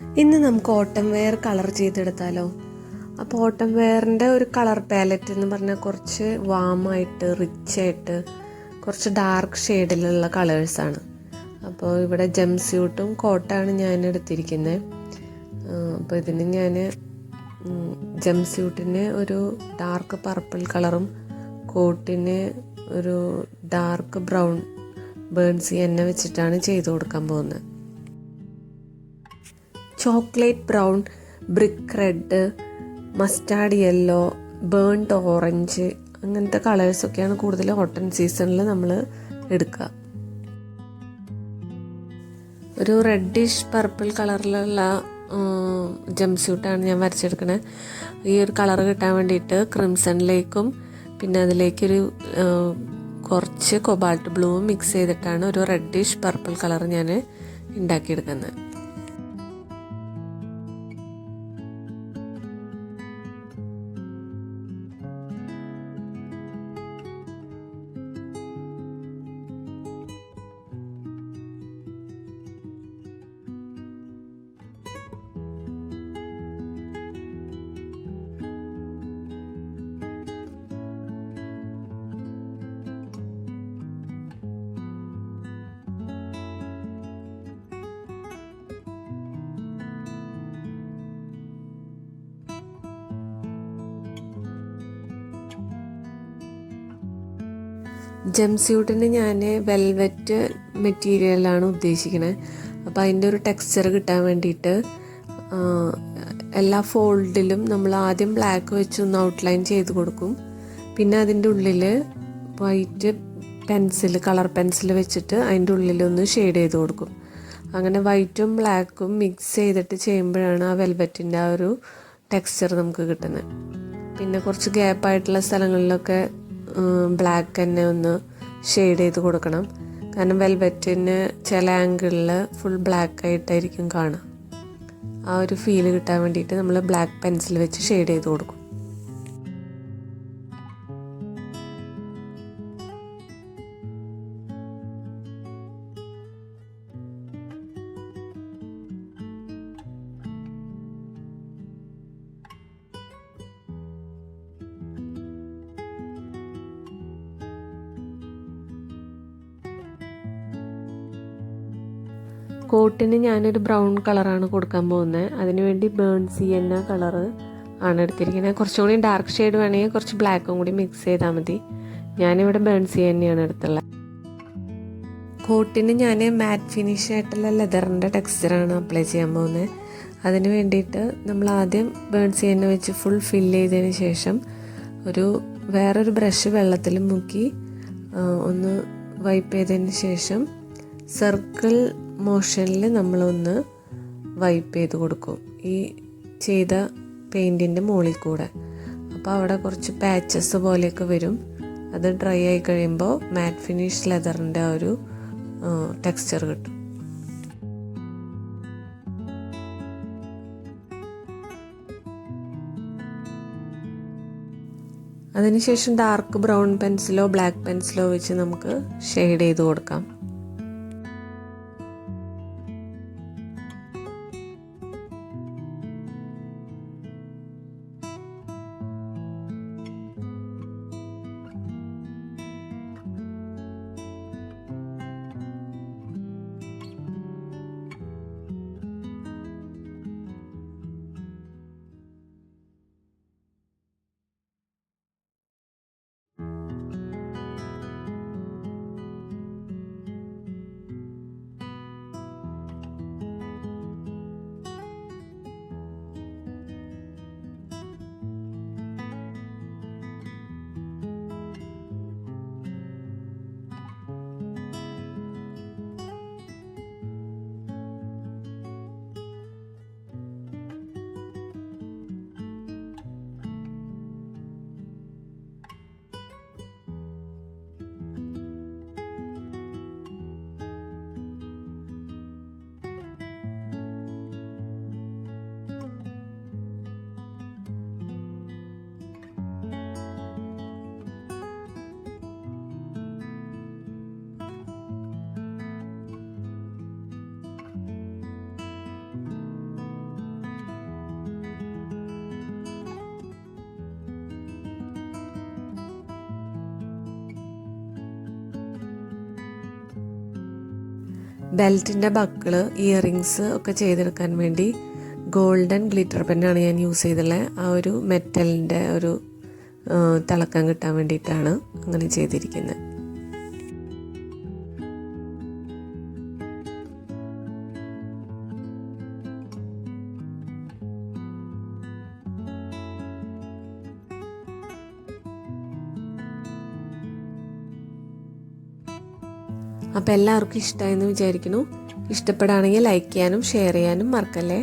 ഇന്ന് നമുക്ക് ഓട്ടം വെയർ കളർ ചെയ്തെടുത്താലോ? അപ്പോൾ ഓട്ടം വെയറിൻ്റെ ഒരു കളർ പാലറ്റ് എന്ന് പറഞ്ഞാൽ കുറച്ച് വാമായിട്ട് റിച്ചായിട്ട് കുറച്ച് ഡാർക്ക് ഷെയ്ഡിലുള്ള കളേഴ്സാണ്. അപ്പോൾ ഇവിടെ ജം സ്യൂട്ടും കോട്ടാണ് ഞാൻ എടുത്തിരിക്കുന്നത്. അപ്പോൾ ഇതിന് ഞാൻ ജം സ്യൂട്ടിന് ഒരു ഡാർക്ക് പർപ്പിൾ കളറും കോട്ടിന് ഒരു ഡാർക്ക് ബ്രൗൺ ബേൺസി എണ്ണ വെച്ചിട്ടാണ് ചെയ്ത് കൊടുക്കാൻ പോകുന്നത്. Chocolate brown, brick red, mustard yellow, burned orange അങ്ങനത്തെ കളേഴ്സൊക്കെയാണ് കൂടുതൽ ഓട്ടം സീസണിൽ നമ്മൾ എടുക്കുക. ഒരു റെഡിഷ് പർപ്പിൾ കളറിലുള്ള ജംപ് സ്യൂട്ടാണ് ഞാൻ വരച്ചെടുക്കണത്. ഈ ഒരു കളർ കിട്ടാൻ വേണ്ടിയിട്ട് ക്രിംസണിലേക്കും പിന്നെ അതിലേക്കൊരു കുറച്ച് കൊബാൾട്ട് ബ്ലൂവും മിക്സ് ചെയ്തിട്ടാണ് ഒരു റെഡിഷ് പർപ്പിൾ കളർ ഞാൻ ഉണ്ടാക്കിയെടുക്കുന്നത്. ജംപ് സ്യൂട്ടിന് ഞാൻ വെൽവെറ്റ് മെറ്റീരിയലാണ് ഉദ്ദേശിക്കുന്നത്. അപ്പോൾ അതിൻ്റെ ഒരു ടെക്സ്ചർ കിട്ടാൻ വേണ്ടിയിട്ട് എല്ലാ ഫോൾഡിലും നമ്മൾ ആദ്യം ബ്ലാക്ക് വെച്ച് ഒന്ന് ഔട്ട്ലൈൻ ചെയ്ത് കൊടുക്കും. പിന്നെ അതിൻ്റെ ഉള്ളിൽ വൈറ്റ് പെൻസിൽ, കളർ പെൻസിൽ വെച്ചിട്ട് അതിൻ്റെ ഉള്ളിലൊന്ന് ഷെയ്ഡ് ചെയ്ത് കൊടുക്കും. അങ്ങനെ വൈറ്റും ബ്ലാക്കും മിക്സ് ചെയ്തിട്ട് ചെയ്യുമ്പോഴാണ് ആ വെൽവെറ്റിൻ്റെ ആ ഒരു ടെക്സ്ചർ നമുക്ക് കിട്ടുന്നത്. പിന്നെ കുറച്ച് ഗ്യാപ്പായിട്ടുള്ള സ്ഥലങ്ങളിലൊക്കെ ബ്ലാക്ക് തന്നെ ഒന്ന് ഷെയ്ഡ് ചെയ്ത് കൊടുക്കണം. കാരണം വെൽവെറ്റിന് ചില ആംഗിളിൽ ഫുൾ ബ്ലാക്ക് ആയിട്ടായിരിക്കും കാണുക. ആ ഒരു ഫീല് കിട്ടാൻ വേണ്ടിയിട്ട് നമ്മൾ ബ്ലാക്ക് പെൻസിൽ വെച്ച് ഷെയ്ഡ് ചെയ്ത് കൊടുക്കും. കോട്ടിന് ഞാനൊരു ബ്രൗൺ കളറാണ് കൊടുക്കാൻ പോകുന്നത്. അതിനുവേണ്ടി ബേൺസി എന്ന കളറ് ആണ് എടുത്തിരിക്കുന്നത്. കുറച്ചും കൂടി ഡാർക്ക് ഷെയ്ഡ് വേണമെങ്കിൽ കുറച്ച് ബ്ലാക്കും കൂടി മിക്സ് ചെയ്താൽ മതി. ഞാനിവിടെ ബേൺസി തന്നെയാണ് എടുത്തുള്ളത്. കോട്ടിന് ഞാൻ മാറ്റ് ഫിനിഷ് ആയിട്ടുള്ള ലെതറിൻ്റെ ടെക്സ്ചറാണ് അപ്ലൈ ചെയ്യാൻ പോകുന്നത്. അതിന് വേണ്ടിയിട്ട് നമ്മൾ ആദ്യം ബേൺസി എണ്ണ വെച്ച് ഫുൾ ഫില്ല് ചെയ്തതിന് ശേഷം വേറൊരു ബ്രഷ് വെള്ളത്തിൽ മുക്കി ഒന്ന് വൈപ്പ് ചെയ്തതിന് ശേഷം സർക്കിൾ മോഷനിൽ നമ്മളൊന്ന് വൈപ്പ് ചെയ്ത് കൊടുക്കും ഈ ചെയ്ത പെയിൻറ്റിൻ്റെ മുകളിൽ കൂടെ. അപ്പോൾ അവിടെ കുറച്ച് പാച്ചസ് പോലെയൊക്കെ വരും. അത് ഡ്രൈ ആയി കഴിയുമ്പോൾ മാറ്റ് ഫിനിഷ് ലെതറിൻ്റെ ആ ഒരു ടെക്സ്ചർ കിട്ടും. അതിനുശേഷം ഡാർക്ക് ബ്രൗൺ പെൻസിലോ ബ്ലാക്ക് പെൻസിലോ വെച്ച് നമുക്ക് ഷെയ്ഡ് ചെയ്ത് കൊടുക്കാം. ബെൽറ്റിൻ്റെ ബക്കിള്, ഇയറിങ്സ് ഒക്കെ ചെയ്തെടുക്കാൻ വേണ്ടി ഗോൾഡൻ ഗ്ലിറ്റർ പെന്നാണ് ഞാൻ യൂസ് ചെയ്തിട്ടുള്ളത്. ആ ഒരു മെറ്റലിൻ്റെ ഒരു തിളക്കം കിട്ടാൻ വേണ്ടിയിട്ടാണ് അങ്ങനെ ചെയ്തിരിക്കുന്നത്. അപ്പോൾ എല്ലാവർക്കും ഇഷ്ടമായെന്ന് വിചാരിക്കുന്നു. ഇഷ്ടപ്പെടുകയാണെങ്കിൽ ലൈക്ക് ചെയ്യാനും ഷെയർ ചെയ്യാനും മറക്കല്ലേ.